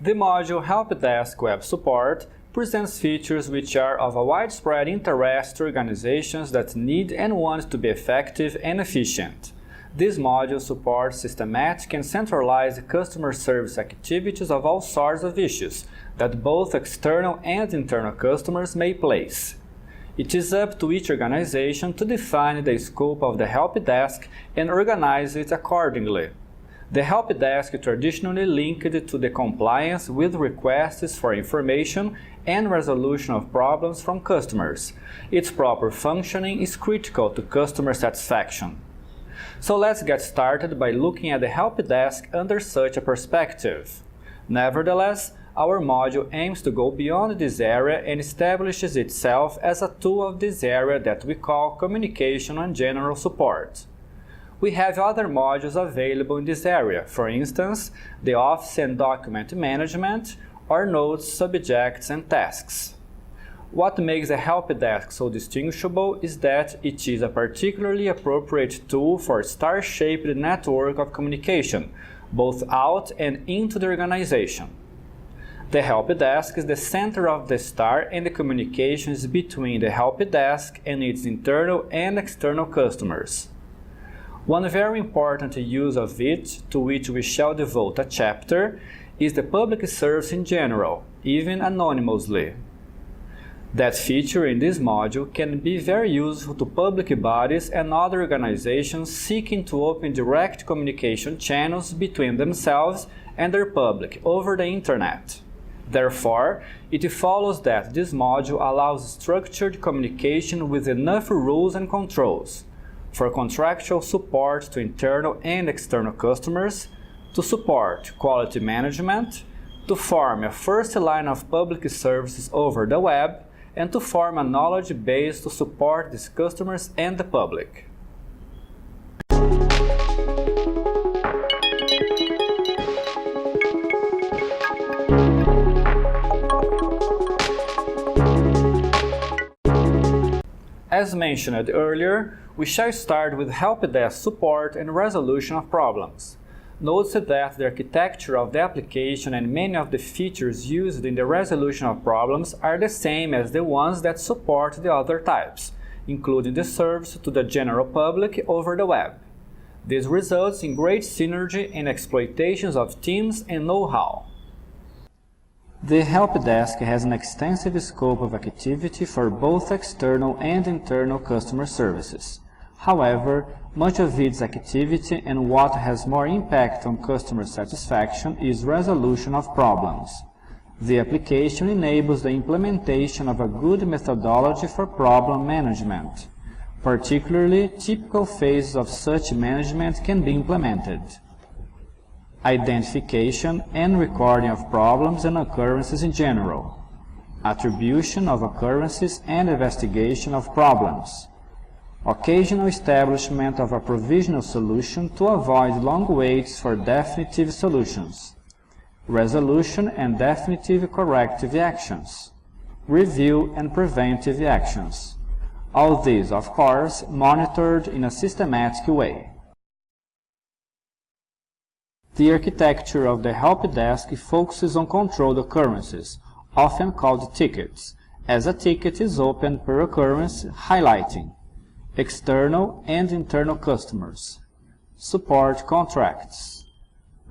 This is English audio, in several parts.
The module Helpdesk Web Support presents features which are of a widespread interest to organizations that need and want to be effective and efficient. This module supports systematic and centralized customer service activities of all sorts of issues that both external and internal customers may place. It is up to each organization to define the scope of the helpdesk and organize it accordingly. The helpdesk is traditionally linked to the compliance with requests for information and resolution of problems from customers. Its proper functioning is critical to customer satisfaction. So let's get started by looking at the helpdesk under such a perspective. Nevertheless, our module aims to go beyond this area and establishes itself as a tool of this area that we call communication and general support. We have other modules available in this area, for instance, the Office and Document Management, or Notes, Subjects, and Tasks. What makes a helpdesk so distinguishable is that it is a particularly appropriate tool for a star-shaped network of communication, both out and into the organization. The helpdesk is the center of the star and the communications between the helpdesk and its internal and external customers. One very important use of it, to which we shall devote a chapter, is the public service in general, even anonymously. That feature in this module can be very useful to public bodies and other organizations seeking to open direct communication channels between themselves and their public over the Internet. Therefore, it follows that this module allows structured communication with enough rules and controls for contractual support to internal and external customers, to support quality management, to form a first line of public services over the web, and to form a knowledge base to support these customers and the public. As mentioned earlier, we shall start with helpdesk support and resolution of problems. Note that the architecture of the application and many of the features used in the resolution of problems are the same as the ones that support the other types, including the service to the general public over the web. This results in great synergy and exploitations of teams and know-how. The helpdesk has an extensive scope of activity for both external and internal customer services. However, much of its activity and what has more impact on customer satisfaction is resolution of problems. The application enables the implementation of a good methodology for problem management. Particularly, typical phases of such management can be implemented: identification and recording of problems and occurrences in general, attribution of occurrences and investigation of problems, occasional establishment of a provisional solution to avoid long waits for definitive solutions, resolution and definitive corrective actions, review and preventive actions. All these, of course, monitored in a systematic way. The architecture of the helpdesk focuses on controlled occurrences, often called tickets, as a ticket is opened per occurrence, highlighting external and internal customers, support contracts,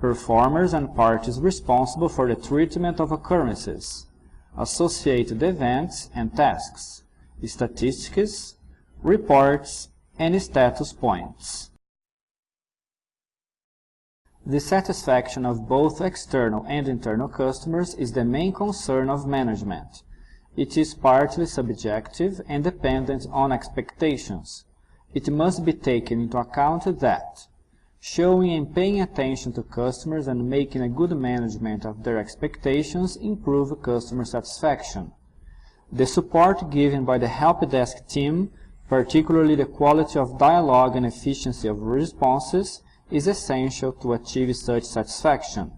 performers and parties responsible for the treatment of occurrences, associated events and tasks, statistics, reports, and status points. The satisfaction of both external and internal customers is the main concern of management. It is partly subjective and dependent on expectations. It must be taken into account that showing and paying attention to customers and making a good management of their expectations improve customer satisfaction. The support given by the helpdesk team, particularly the quality of dialogue and efficiency of responses, is essential to achieve such satisfaction.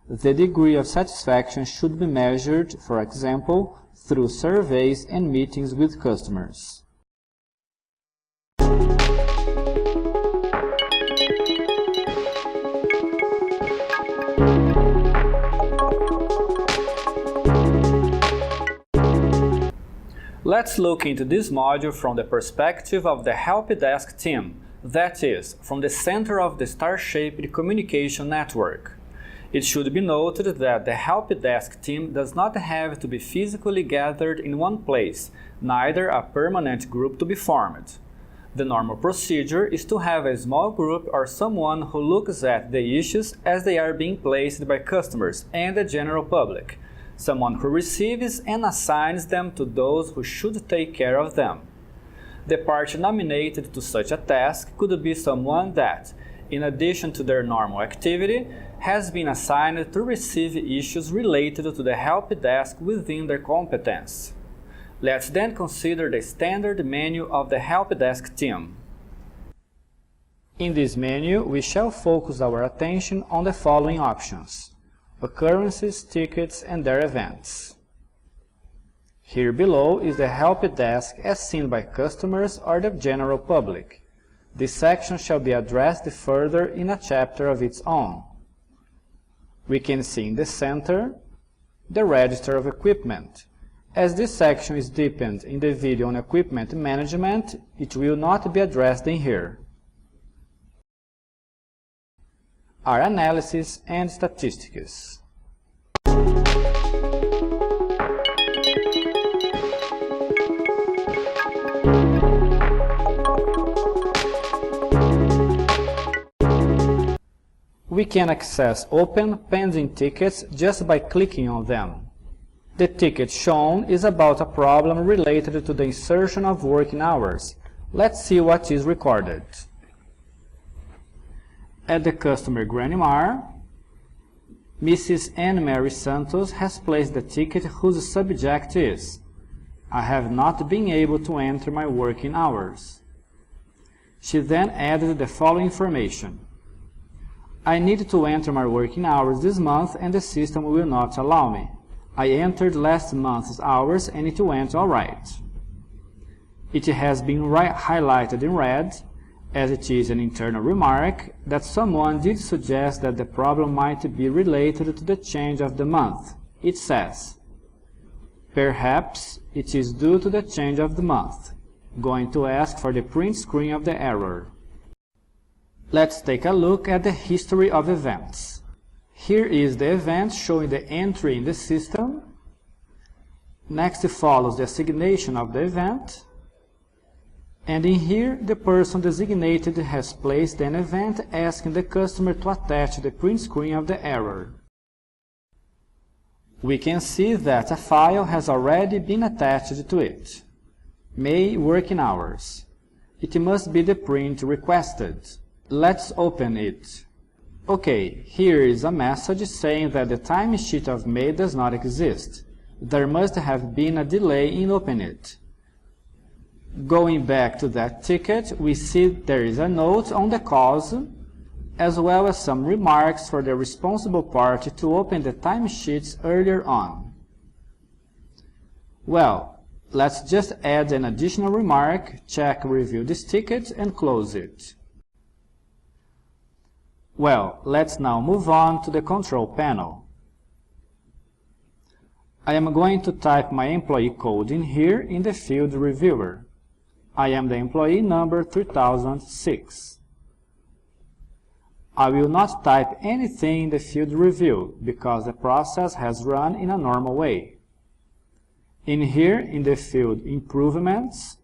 The degree of satisfaction should be measured, for example, through surveys and meetings with customers. Let's look into this module from the perspective of the Helpdesk team, that is, from the center of the star-shaped communication network. It should be noted that the Helpdesk team does not have to be physically gathered in one place, neither a permanent group to be formed. The normal procedure is to have a small group or someone who looks at the issues as they are being placed by customers and the general public, someone who receives and assigns them to those who should take care of them. The party nominated to such a task could be someone that, in addition to their normal activity, has been assigned to receive issues related to the helpdesk within their competence. Let's then consider the standard menu of the helpdesk team. In this menu, we shall focus our attention on the following options: occurrences, tickets, and their events. Here below is the helpdesk as seen by customers or the general public. This section shall be addressed further in a chapter of its own. We can see in the center the register of equipment. As this section is deepened in the video on equipment management, it will not be addressed in here. Our analysis and statistics. We can access open pending tickets just by clicking on them. The ticket shown is about a problem related to the insertion of working hours. Let's see what is recorded. At the customer Granimar, Mrs. Anne Mary Santos has placed the ticket whose subject is "I have not been able to enter my working hours." She then added the following information: "I need to enter my working hours this month and the system will not allow me. I entered last month's hours and it went all right." It has been highlighted in red, as it is an internal remark, that someone did suggest that the problem might be related to the change of the month. It says, "Perhaps it is due to the change of the month. Going to ask for the print screen of the error." Let's take a look at the history of events. Here is the event showing the entry in the system. Next follows the assignation of the event. And in here, the person designated has placed an event asking the customer to attach the print screen of the error. We can see that a file has already been attached to it. May working hours. It must be the print requested. Let's open it. Okay, here is a message saying that the timesheet of May does not exist. There must have been a delay in opening it. Going back to that ticket, we see there is a note on the cause, as well as some remarks for the responsible party to open the timesheets earlier on. Well, let's just add an additional remark, check review this ticket, and close it. Well, let's now move on to the control panel. I am going to type my employee code in here in the field reviewer. I am the employee number 3006. I will not type anything in the field review because the process has run in a normal way. In here, in the field improvements,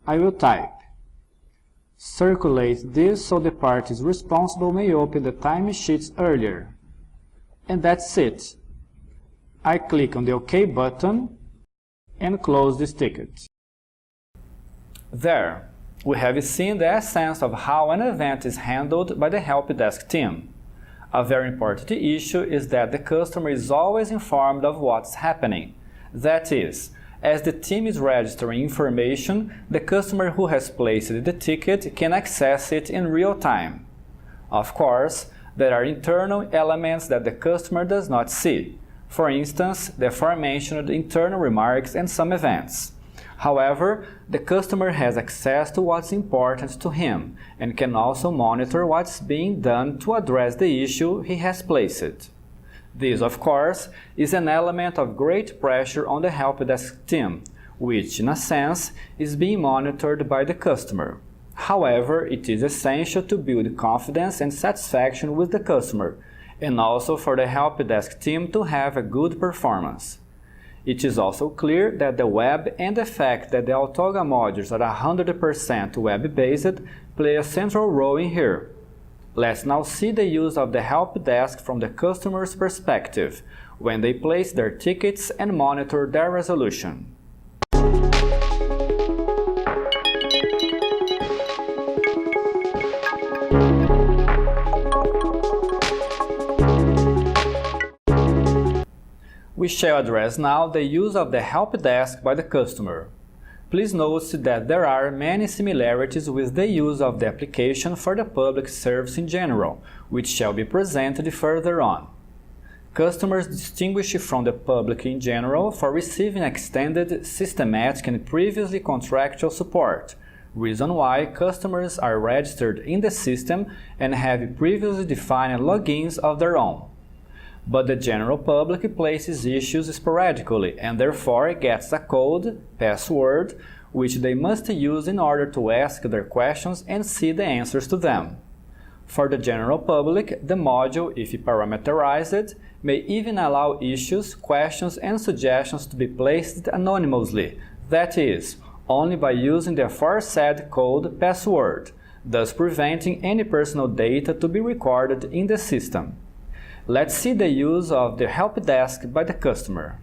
I will type "Circulate this so the parties responsible may open the timesheets earlier." And that's it. I click on the OK button and close this ticket. There, we have seen the essence of how an event is handled by the Helpdesk team. A very important issue is that the customer is always informed of what's happening. That is, as the team is registering information, the customer who has placed the ticket can access it in real time. Of course, there are internal elements that the customer does not see. For instance, the aforementioned internal remarks and some events. However, the customer has access to what's important to him and can also monitor what's being done to address the issue he has placed. This, of course, is an element of great pressure on the Helpdesk team, which, in a sense, is being monitored by the customer. However, it is essential to build confidence and satisfaction with the customer, and also for the Helpdesk team to have a good performance. It is also clear that the web and the fact that the Altoga modules are 100% web-based play a central role in here. Let's now see the use of the Helpdesk from the customer's perspective, when they place their tickets and monitor their resolution. We shall address now the use of the Helpdesk by the customer. Please note that there are many similarities with the use of the application for the public service in general, which shall be presented further on. Customers distinguish from the public in general for receiving extended, systematic and previously contractual support, reason why customers are registered in the system and have previously defined logins of their own. But the general public places issues sporadically and therefore gets a code, password, which they must use in order to ask their questions and see the answers to them. For the general public, the module, if parameterized, may even allow issues, questions and suggestions to be placed anonymously, that is, only by using the aforesaid code password, thus preventing any personal data to be recorded in the system. Let's see the use of the Helpdesk by the customer.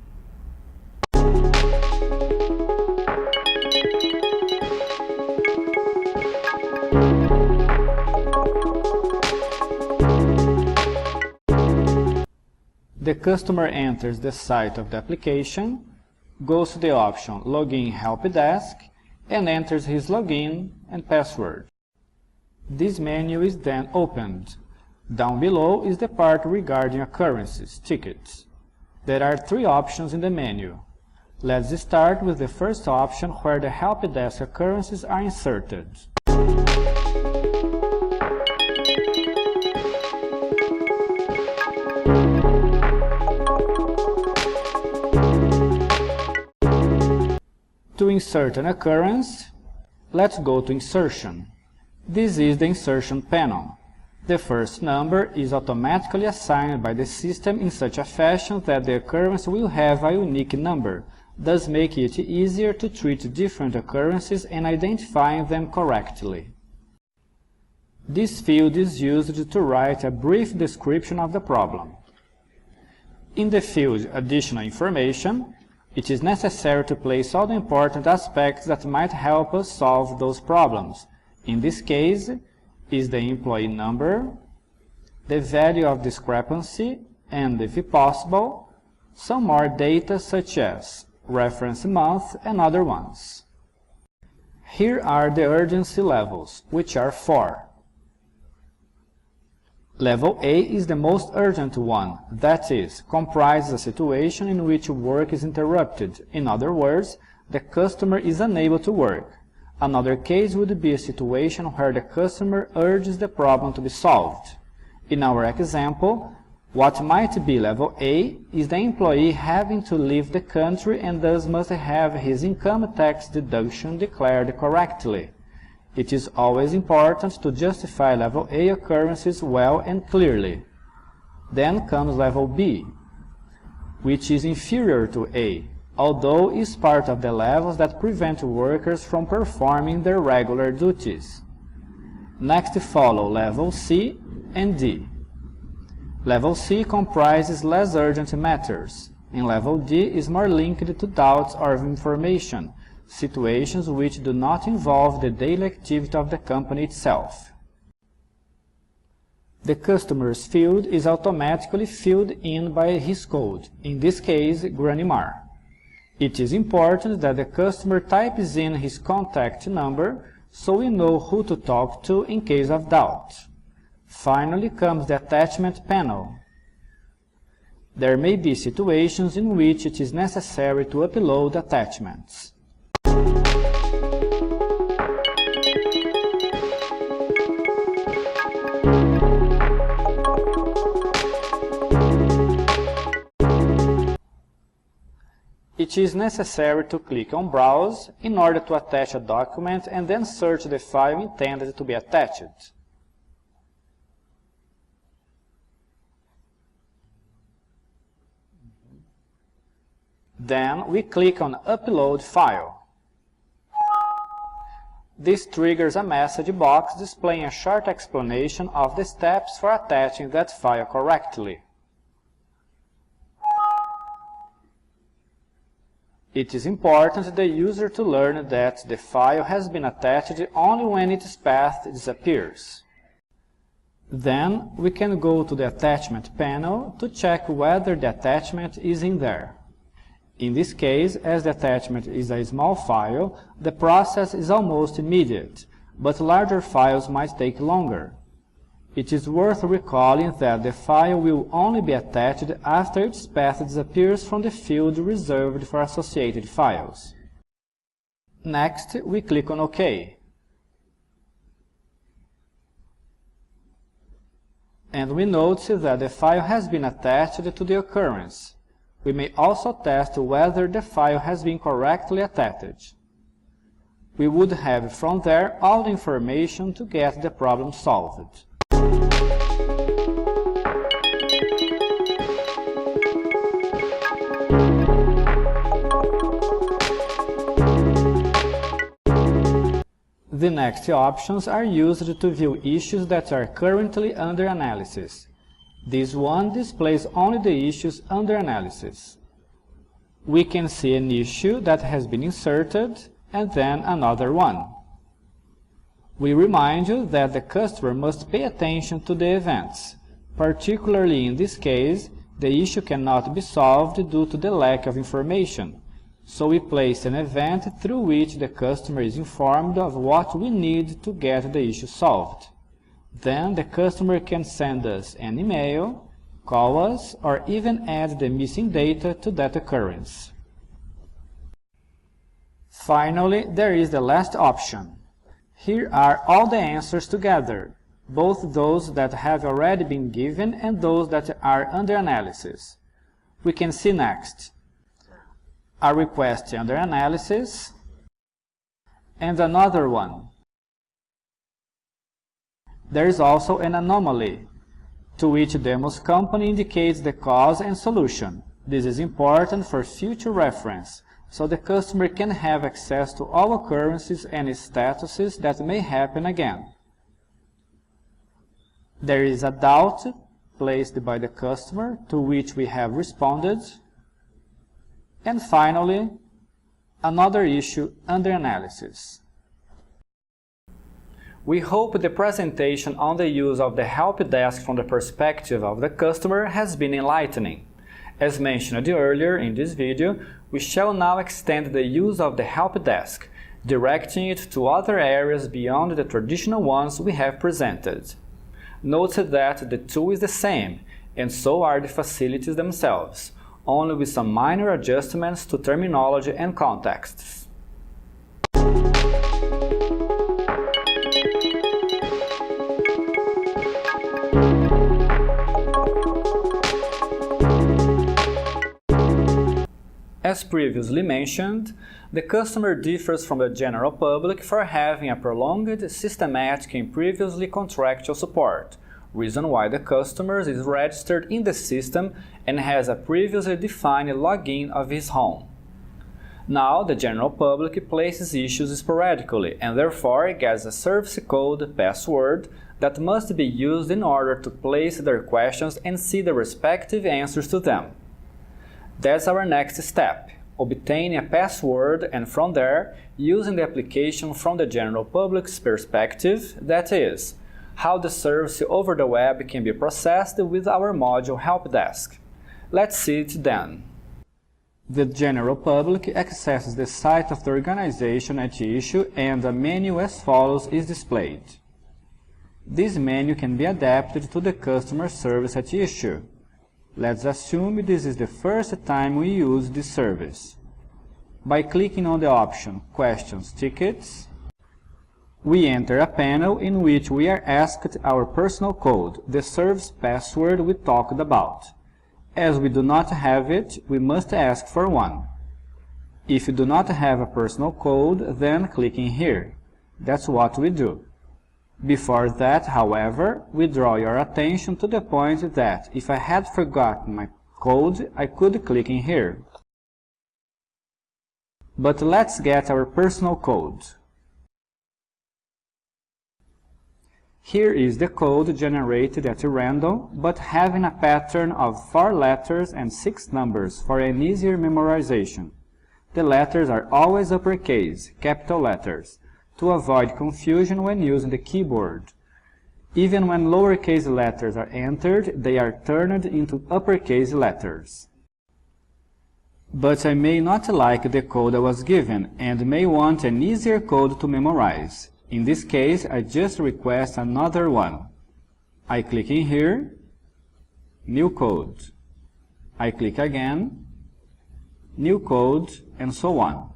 The customer enters the site of the application, goes to the option Login Helpdesk, and enters his login and password. This menu is then opened. Down below is the part regarding occurrences, tickets. There are three options in the menu. Let's start with the first option where the Helpdesk occurrences are inserted. To insert an occurrence, let's go to Insertion. This is the insertion panel. The first number is automatically assigned by the system in such a fashion that the occurrence will have a unique number, thus making it easier to treat different occurrences and identifying them correctly. This field is used to write a brief description of the problem. In the field Additional Information, it is necessary to place all the important aspects that might help us solve those problems. In this case, is the employee number, the value of discrepancy, and, if possible, some more data such as reference month and other ones. Here are the urgency levels, which are 4. Level A is the most urgent one, that is, comprises a situation in which work is interrupted. In other words, the customer is unable to work. Another case would be a situation where the customer urges the problem to be solved. In our example, what might be level A is the employee having to leave the country and thus must have his income tax deduction declared correctly. It is always important to justify level A occurrences well and clearly. Then comes level B, which is inferior to A, although is part of the levels that prevent workers from performing their regular duties. Next follow level C and D. Level C comprises less urgent matters, and level D is more linked to doubts or information, situations which do not involve the daily activity of the company itself. The customer's field is automatically filled in by his code, in this case, Granimar. It is important that the customer types in his contact number so we know who to talk to in case of doubt. Finally comes the attachment panel. There may be situations in which it is necessary to upload attachments. it is necessary to click on Browse in order to attach a document and then search the file intended to be attached. Then we click on Upload File. This triggers a message box displaying a short explanation of the steps for attaching that file correctly. It is important for the user to learn that the file has been attached only when its path disappears. Then we can go to the Attachment panel to check whether the attachment is in there. In this case, as the attachment is a small file, the process is almost immediate, but larger files might take longer. It is worth recalling that the file will only be attached after its path disappears from the field reserved for associated files. Next, we click on OK. And we notice that the file has been attached to the occurrence. We may also test whether the file has been correctly attached. We would have from there all the information to get the problem solved. The next options are used to view issues that are currently under analysis. This one displays only the issues under analysis. We can see an issue that has been inserted and then another one. We remind you that the customer must pay attention to the events. Particularly in this case, the issue cannot be solved due to the lack of information. So we place an event through which the customer is informed of what we need to get the issue solved. Then the customer can send us an email, call us, or even add the missing data to that occurrence. Finally, there is the last option. Here are all the answers together, both those that have already been given and those that are under analysis. We can see next a request under analysis and another one. There is also an anomaly, to which Demos Company indicates the cause and solution. This is important for future reference, so the customer can have access to all occurrences and statuses that may happen again. There is a doubt placed by the customer, to which we have responded. And finally, another issue under analysis. We hope the presentation on the use of the help desk from the perspective of the customer has been enlightening. As mentioned earlier in this video, we shall now extend the use of the help desk, directing it to other areas beyond the traditional ones we have presented. Note that the tool is the same, and so are the facilities themselves, only with some minor adjustments to terminology and contexts. As previously mentioned, the customer differs from the general public for having a prolonged, systematic and previously contractual support, reason why the customer is registered in the system and has a previously defined login of his home. Now, the general public places issues sporadically and therefore gets a service code password that must be used in order to place their questions and see the respective answers to them. That's our next step, obtaining a password and from there, using the application from the general public's perspective, that is, how the service over the web can be processed with our module Helpdesk. Let's see it then. The general public accesses the site of the organization at issue and a menu as follows is displayed. This menu can be adapted to the customer service at issue. Let's assume this is the first time we use this service. By clicking on the option Questions Tickets, we enter a panel in which we are asked our personal code, the service password we talked about. As we do not have it, we must ask for one. If you do not have a personal code, then click in here. That's what we do. Before that, however, we draw your attention to the point that if I had forgotten my code, I could click in here. But let's get our personal code. Here is the code generated at random, but having a pattern of 4 letters and 6 numbers for an easier memorization. The letters are always uppercase, capital letters, to avoid confusion when using the keyboard. Even when lowercase letters are entered, they are turned into uppercase letters. But I may not like the code I was given and may want an easier code to memorize. In this case, I just request another one. I click in here, New Code. I click again, New Code, and so on.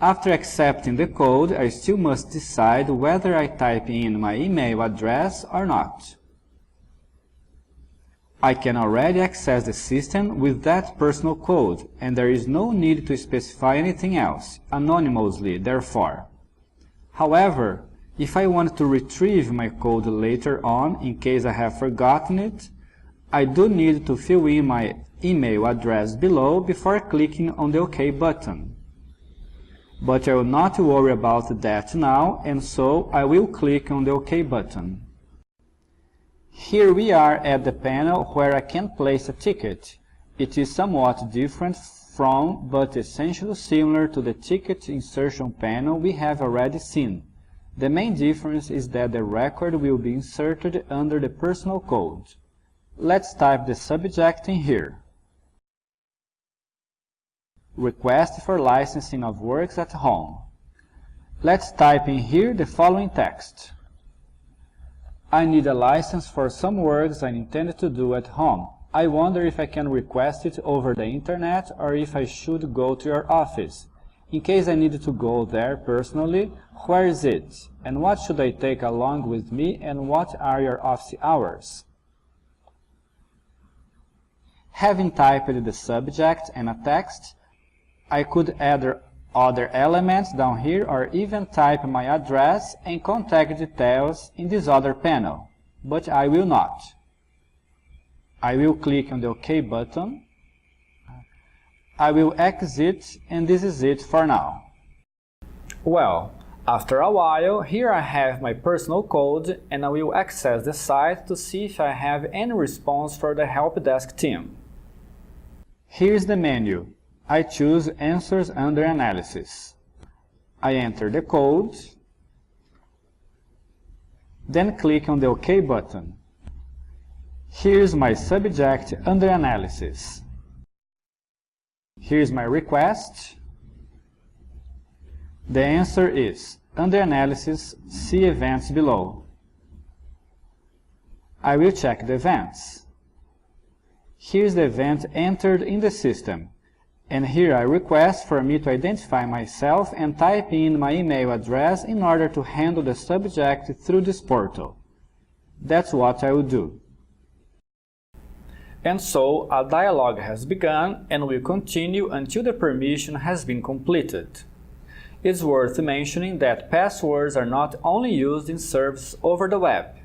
After accepting the code, I still must decide whether I type in my email address or not. I can already access the system with that personal code, and there is no need to specify anything else, anonymously, therefore. However, if I want to retrieve my code later on, in case I have forgotten it, I do need to fill in my email address below before clicking on the OK button. But I will not worry about that now, and so I will click on the OK button. Here we are at the panel where I can place a ticket. It is somewhat different from, but essentially similar to the ticket insertion panel we have already seen. The main difference is that the record will be inserted under the personal code. Let's type the subject in here. Request for licensing of works at home. Let's type in here the following text. I need a license for some works I intend to do at home. I wonder if I can request it over the internet or if I should go to your office. In case I need to go there personally, where is it? And what should I take along with me and what are your office hours? Having typed the subject and a text, I could add other elements down here or even type my address and contact details in this other panel, but I will not. I will click on the OK button. I will exit, and this is it for now. Well, after a while, here I have my personal code and I will access the site to see if I have any response for the Helpdesk team. Here's the menu. I choose Answers under Analysis. I enter the code, then click on the OK button. Here's my subject under analysis. Here's my request. The answer is, under analysis, see events below. I will check the events. Here's the event entered in the system. And here I request for me to identify myself and type in my email address in order to handle the subject through this portal. That's what I will do. And so a dialog has begun and will continue until the permission has been completed. It's worth mentioning that passwords are not only used in services over the web.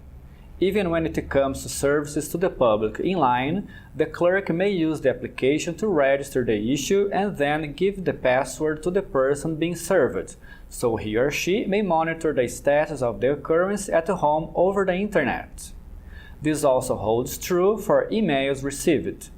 Even when it comes to services to the public inline, the clerk may use the application to register the issue and then give the password to the person being served, so he or she may monitor the status of the occurrence at home over the internet. This also holds true for emails received.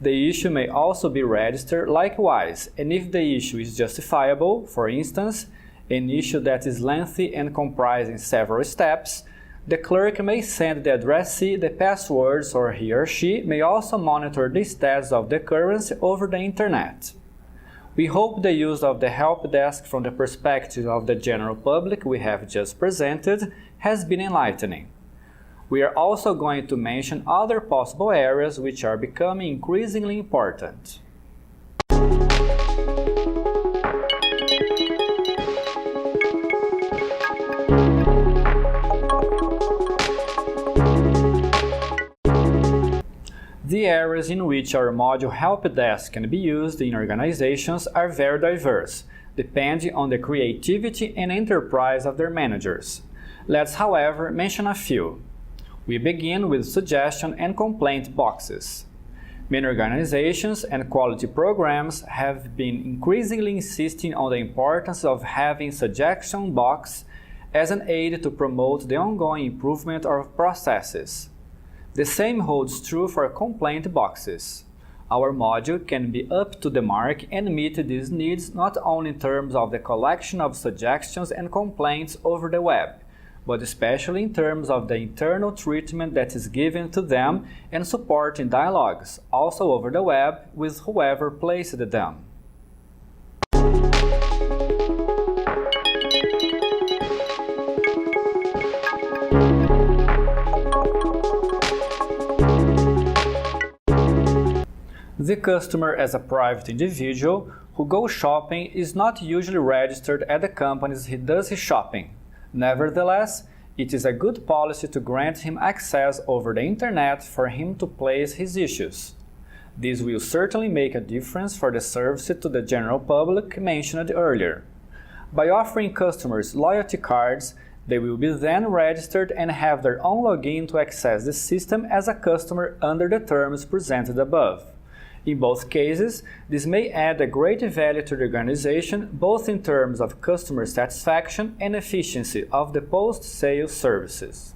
The issue may also be registered likewise, and if the issue is justifiable, for instance, an issue that is lengthy and comprising several steps, the clerk may send the addressee the passwords, or he or she may also monitor the status of the occurrence over the internet. We hope the use of the Helpdesk from the perspective of the general public we have just presented has been enlightening. We are also going to mention other possible areas which are becoming increasingly important. The areas in which our module Helpdesk can be used in organizations are very diverse, depending on the creativity and enterprise of their managers. Let's, however, mention a few. We begin with suggestion and complaint boxes. Many organizations and quality programs have been increasingly insisting on the importance of having suggestion box as an aid to promote the ongoing improvement of processes. The same holds true for complaint boxes. Our module can be up to the mark and meet these needs not only in terms of the collection of suggestions and complaints over the web, but especially in terms of the internal treatment that is given to them and supporting dialogues, also over the web, with whoever placed them. The customer as a private individual who goes shopping is not usually registered at the companies he does his shopping. Nevertheless, it is a good policy to grant him access over the internet for him to place his issues. This will certainly make a difference for the service to the general public mentioned earlier. By offering customers loyalty cards, they will be then registered and have their own login to access the system as a customer under the terms presented above. In both cases, this may add a great value to the organization both in terms of customer satisfaction and efficiency of the post-sale services.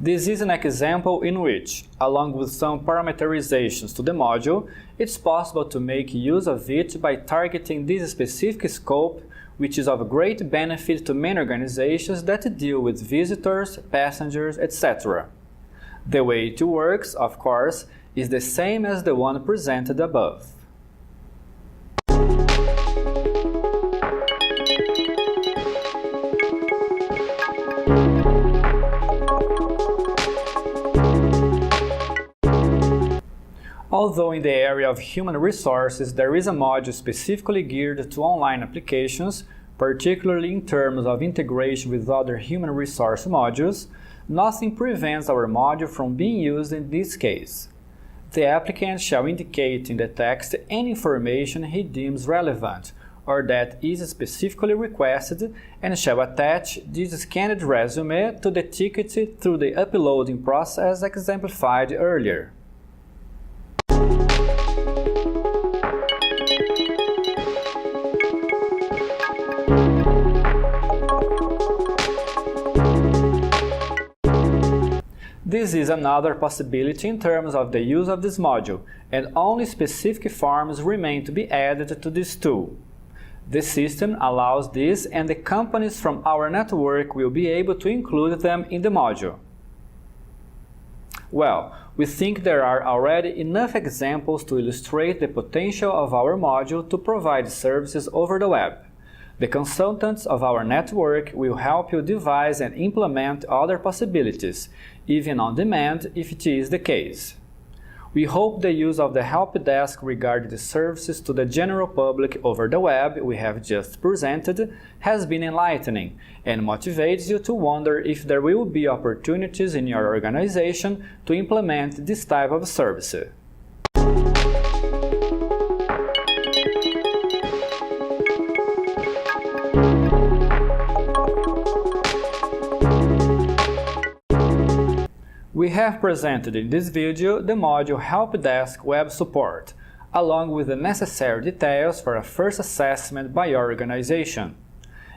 This is an example in which, along with some parameterizations to the module, it's possible to make use of it by targeting this specific scope, which is of great benefit to many organizations that deal with visitors, passengers, etc. The way it works, of course, is the same as the one presented above. Although in the area of human resources there is a module specifically geared to online applications, particularly in terms of integration with other human resource modules, nothing prevents our module from being used in this case. The applicant shall indicate in the text any information he deems relevant or that is specifically requested and shall attach this scanned resume to the ticket through the uploading process exemplified earlier. This is another possibility in terms of the use of this module, and only specific forms remain to be added to this tool. The system allows this, and the companies from our network will be able to include them in the module. Well, we think there are already enough examples to illustrate the potential of our module to provide services over the web. The consultants of our network will help you devise and implement other possibilities, even on demand if it is the case. We hope the use of the Helpdesk regarding the services to the general public over the web we have just presented has been enlightening and motivates you to wonder if there will be opportunities in your organization to implement this type of service. We have presented in this video the module Helpdesk Web Support, along with the necessary details for a first assessment by your organization.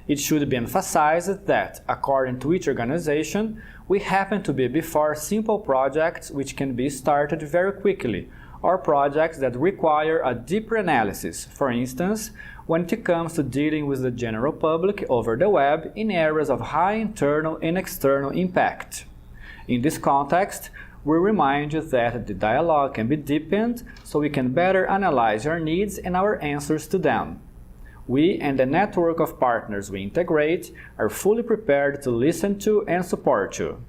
It should be emphasized that, according to each organization, we happen to be before simple projects which can be started very quickly, or projects that require a deeper analysis, for instance, when it comes to dealing with the general public over the web in areas of high internal and external impact. In this context, we remind you that the dialogue can be deepened so we can better analyze your needs and our answers to them. We and the network of partners we integrate are fully prepared to listen to and support you.